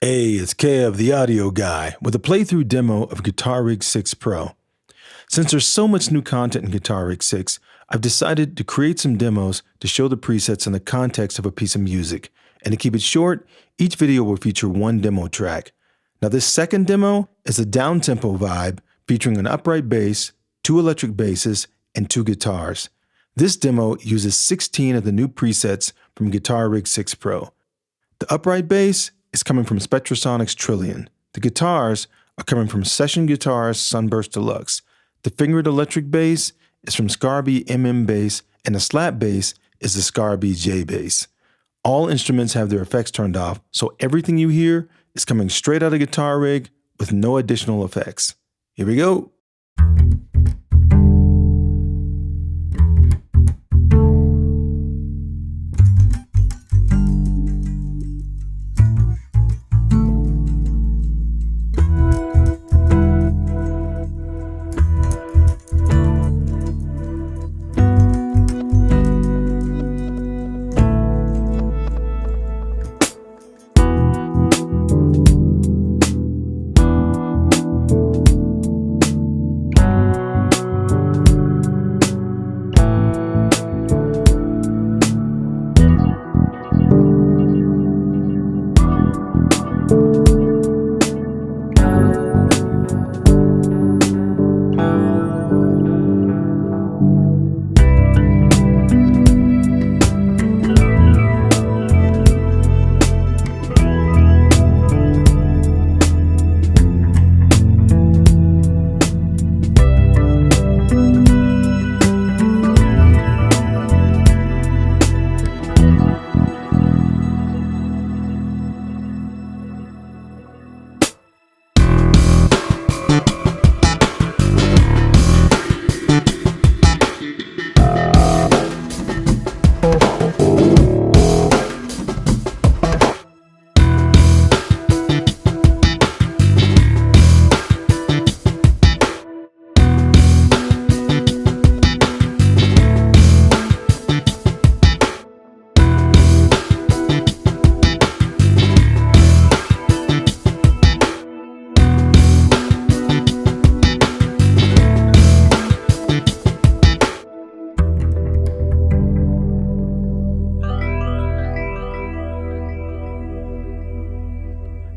Hey, it's Kev, the audio guy, with a playthrough demo of Guitar Rig 6 Pro. Since there's so much new content in Guitar Rig 6, I've decided to create some demos to show the presets in the context of a piece of music. And to keep it short, each video will feature one demo track. Now this second demo is a down-tempo vibe featuring an upright bass, 2 electric basses, and 2 guitars. This demo uses 16 of the new presets from Guitar Rig 6 Pro. The upright bass is coming from Spectrasonic's Trillion. The guitars are coming from Session Guitars Sunburst Deluxe. The fingered electric bass is from Scarby MM bass, and the slap bass is the Scarby J bass. All instruments have their effects turned off, so everything you hear is coming straight out of Guitar Rig with no additional effects. Here we go.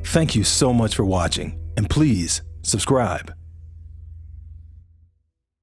Thank you so much for watching, and please subscribe.